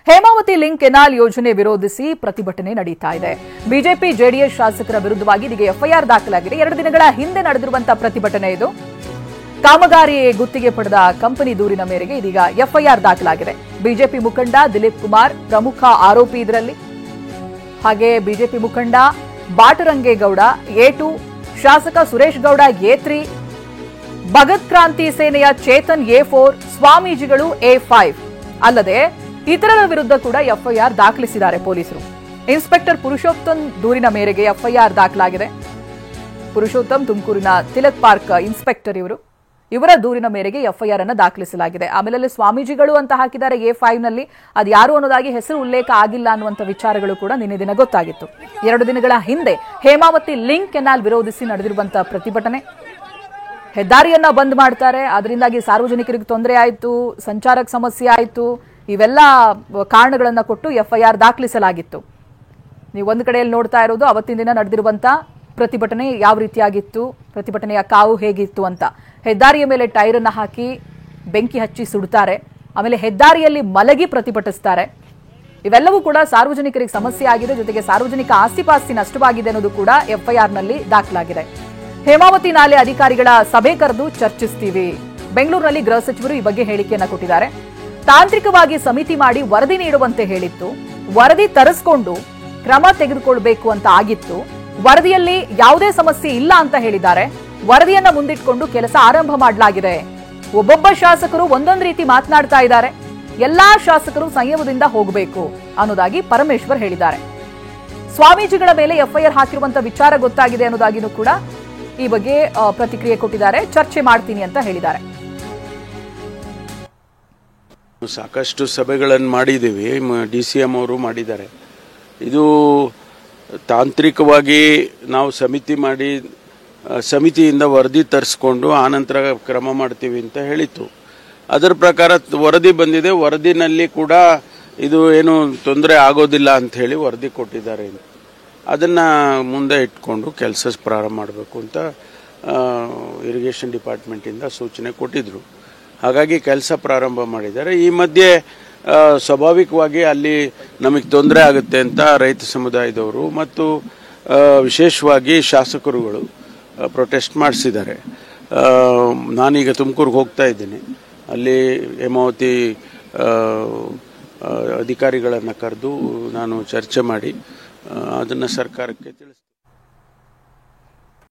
Hemavathi link canal ಯೋಜನೆ ವಿರೋಧಿಸಿ ಪ್ರತಿಭಟನೆ ನಡೀತಾ ಇದೆ. ಬಿಜೆಪಿ ಜೆಡಿಎಸ್ ಶಾಸಕರ ವಿರುದ್ಧವಾಗಿ ಇದೀಗ ಎಫ್ಐಆರ್ ದಾಖಲಾಗಿದೆ. 2 ದಿನಗಳ ಹಿಂದೆ ನಡೆದಿರುವಂತಹ ಪ್ರತಿಭಟನೆ ಇದು. ಕಾಮಗಾರಿ ಗುತ್ತಿಗೆ ಪಡೆದ ಕಂಪನಿ ದೂರಿನ ಮೇರೆಗೆ ಇದೀಗ ಎಫ್ಐಆರ್ ದಾಖಲಾಗಿದೆ. ಬಿಜೆಪಿ ಮುಖಂಡ ದಿಲೀಪ್ ಕುಮಾರ್ ಪ್ರಮುಖ ಆರೋಪಿ ಇದರಲ್ಲಿ. ಹಾಗೆ ಬಿಜೆಪಿ ಮುಖಂಡ ಬಾಟರಂಗೇಗೌಡ A2, ಶಾಸಕ ಸುರೇಶ್ ಗೌಡ A3, ಭಗತ್ ಕ್ರಾಂತಿ ಸೇನೆಯ ಚೇತನ್ A4, ಸ್ವಾಮೀಜಿಗಳು A5 ಅಲ್ಲದೆ ಇತರರ ವಿರುದ್ಧ ಕೂಡ ಎಫ್ಐಆರ್ ದಾಖಲಿಸಿದ್ದಾರೆ ಪೊಲೀಸರು. ಇನ್ಸ್ಪೆಕ್ಟರ್ ಪುರುಷೋತ್ತಮ್ ದೂರಿನ ಮೇರೆಗೆ ಎಫ್ಐಆರ್ ದಾಖಲಾಗಿದೆ. ಪುರುಷೋತ್ತಮ್ ತುಮಕೂರಿನ ತಿಲಕ್ ಪಾರ್ಕ್ ಇನ್ಸ್ಪೆಕ್ಟರ್ ಇವರ ದೂರಿನ ಮೇರೆಗೆ ಎಫ್ಐಆರ್ ಅನ್ನು ದಾಖಲಿಸಲಾಗಿದೆ. ಆಮೇಲೆ ಸ್ವಾಮೀಜಿಗಳು ಅಂತ ಹಾಕಿದ್ದಾರೆ A5 ನಲ್ಲಿ. ಅದು ಯಾರು ಅನ್ನೋದಾಗಿ ಹೆಸರು ಉಲ್ಲೇಖ ಆಗಿಲ್ಲ ಅನ್ನುವಂಥ ವಿಚಾರಗಳು ಕೂಡ ನಿನ್ನೆ ದಿನ ಗೊತ್ತಾಗಿತ್ತು. 2 ದಿನಗಳ ಹಿಂದೆ ಹೇಮಾವತಿ ಲಿಂಕ್ ಕೆನಾಲ್ ವಿರೋಧಿಸಿ ನಡೆದಿರುವಂತಹ ಪ್ರತಿಭಟನೆ. ಹೆದ್ದಾರಿಯನ್ನ ಬಂದ್ ಮಾಡ್ತಾರೆ, ಅದರಿಂದಾಗಿ ಸಾರ್ವಜನಿಕರಿಗೆ ತೊಂದರೆ ಆಯಿತು, ಸಂಚಾರಕ್ಕೆ ಸಮಸ್ಯೆ ಆಯಿತು, ಇವೆಲ್ಲ ಕಾರಣಗಳನ್ನ ಕೊಟ್ಟು ಎಫ್ಐಆರ್ ದಾಖಲಿಸಲಾಗಿತ್ತು. ನೀವು ಒಂದು ಕಡೆಯಲ್ಲಿ ನೋಡ್ತಾ ಇರೋದು ಅವತ್ತಿನ ದಿನ ನಡೆದಿರುವಂತ ಪ್ರತಿಭಟನೆ ಯಾವ ರೀತಿಯಾಗಿತ್ತು, ಪ್ರತಿಭಟನೆಯ ಕಾವು ಹೇಗಿತ್ತು ಅಂತ. ಹೆದ್ದಾರಿಯ ಮೇಲೆ ಟೈರ್ ಅನ್ನ ಹಾಕಿ ಬೆಂಕಿ ಹಚ್ಚಿ ಸುಡ್ತಾರೆ, ಆಮೇಲೆ ಹೆದ್ದಾರಿಯಲ್ಲಿ ಮಲಗಿ ಪ್ರತಿಭಟಿಸ್ತಾರೆ. ಇವೆಲ್ಲವೂ ಕೂಡ ಸಾರ್ವಜನಿಕರಿಗೆ ಸಮಸ್ಯೆ ಆಗಿದೆ, ಜೊತೆಗೆ ಸಾರ್ವಜನಿಕ ಆಸ್ತಿಪಾಸ್ತಿ ನಷ್ಟವಾಗಿದೆ ಅನ್ನೋದು ಕೂಡ ಎಫ್ಐಆರ್ ನಲ್ಲಿ ದಾಖಲಾಗಿದೆ. ಹೇಮಾವತಿ ನಾಲೆ ಅಧಿಕಾರಿಗಳ ಸಭೆ ಕರೆದು ಚರ್ಚಿಸ್ತೀವಿ. ಬೆಂಗಳೂರಿನಲ್ಲಿ ಗೃಹ ಸಚಿವರು ಈ ಬಗ್ಗೆ ಹೇಳಿಕೆಯನ್ನ ಕೊಟ್ಟಿದ್ದಾರೆ. ತಾಂತ್ರಿಕವಾಗಿ ಸಮಿತಿ ಮಾಡಿ ವರದಿ ನೀಡುವಂತೆ ಹೇಳಿತ್ತು. ವರದಿ ತರಿಸಿಕೊಂಡು ಕ್ರಮ ತೆಗೆದುಕೊಳ್ಳಬೇಕು ಅಂತ ಆಗಿತ್ತು. ವರದಿಯಲ್ಲಿ ಯಾವುದೇ ಸಮಸ್ಯೆ ಇಲ್ಲ ಅಂತ ಹೇಳಿದ್ದಾರೆ. ವರದಿಯನ್ನ ಮುಂದಿಟ್ಕೊಂಡು ಕೆಲಸ ಆರಂಭ ಮಾಡಲಾಗಿದೆ. ಒಬ್ಬೊಬ್ಬ ಶಾಸಕರು ಒಂದೊಂದು ರೀತಿ ಮಾತನಾಡ್ತಾ ಇದ್ದಾರೆ. ಎಲ್ಲಾ ಶಾಸಕರು ಸಂಯಮದಿಂದ ಹೋಗಬೇಕು ಅನ್ನೋದಾಗಿ ಪರಮೇಶ್ವರ್ ಹೇಳಿದ್ದಾರೆ. ಸ್ವಾಮೀಜಿಗಳ ಮೇಲೆ ಎಫ್ಐಆರ್ ಹಾಕಿರುವಂತಹ ವಿಚಾರ ಗೊತ್ತಾಗಿದೆ ಅನ್ನೋದಾಗಿನೂ ಕೂಡ ಈ ಬಗ್ಗೆ ಪ್ರತಿಕ್ರಿಯೆ ಕೊಟ್ಟಿದ್ದಾರೆ. ಚರ್ಚೆ ಮಾಡ್ತೀನಿ ಅಂತ ಹೇಳಿದ್ದಾರೆ. ಸಾಕಷ್ಟು ಸಭೆಗಳನ್ನು ಮಾಡಿದ್ದೀವಿ, DCM ಅವರು ಮಾಡಿದ್ದಾರೆ. ಇದು ತಾಂತ್ರಿಕವಾಗಿ ನಾವು ಸಮಿತಿ ಮಾಡಿ ಸಮಿತಿಯಿಂದ ವರದಿ ತರಿಸ್ಕೊಂಡು ಆನಂತರ ಕ್ರಮ ಮಾಡ್ತೀವಿ ಅಂತ ಹೇಳಿತ್ತು. ಅದರ ಪ್ರಕಾರ ವರದಿ ಬಂದಿದೆ. ವರದಿನಲ್ಲಿ ಕೂಡ ಇದು ಏನು ತೊಂದರೆ ಆಗೋದಿಲ್ಲ ಅಂತ ಹೇಳಿ ವರದಿ ಕೊಟ್ಟಿದ್ದಾರೆ. ಅದನ್ನು ಮುಂದೆ ಇಟ್ಕೊಂಡು ಕೆಲಸ ಪ್ರಾರಂಭ ಮಾಡಬೇಕು ಅಂತ ಇರಿಗೇಷನ್ ಡಿಪಾರ್ಟ್ಮೆಂಟಿಂದ ಸೂಚನೆ ಕೊಟ್ಟಿದ್ರು. ಹಾಗಾಗಿ ಕೆಲಸ ಪ್ರಾರಂಭ ಮಾಡಿದ್ದಾರೆ. ಈ ಮಧ್ಯೆ ಸ್ವಾಭಾವಿಕವಾಗಿ ಅಲ್ಲಿ ನಮಗೆ ತೊಂದರೆ ಆಗುತ್ತೆ ಅಂತ ರೈತ ಸಮುದಾಯದವರು ಮತ್ತು ವಿಶೇಷವಾಗಿ ಶಾಸಕರುಗಳು ಪ್ರೊಟೆಸ್ಟ್ ಮಾಡಿಸಿದ್ದಾರೆ. ನಾನೀಗ ತುಮಕೂರಿಗೆ ಹೋಗ್ತಾ ಇದ್ದೀನಿ. ಅಲ್ಲಿ ಹೇಮಾವತಿ ಅಧಿಕಾರಿಗಳನ್ನು ಕರೆದು ನಾನು ಚರ್ಚೆ ಮಾಡಿ ಅದನ್ನು ಸರ್ಕಾರಕ್ಕೆ ತಿಳಿಸ್ತೀನಿ.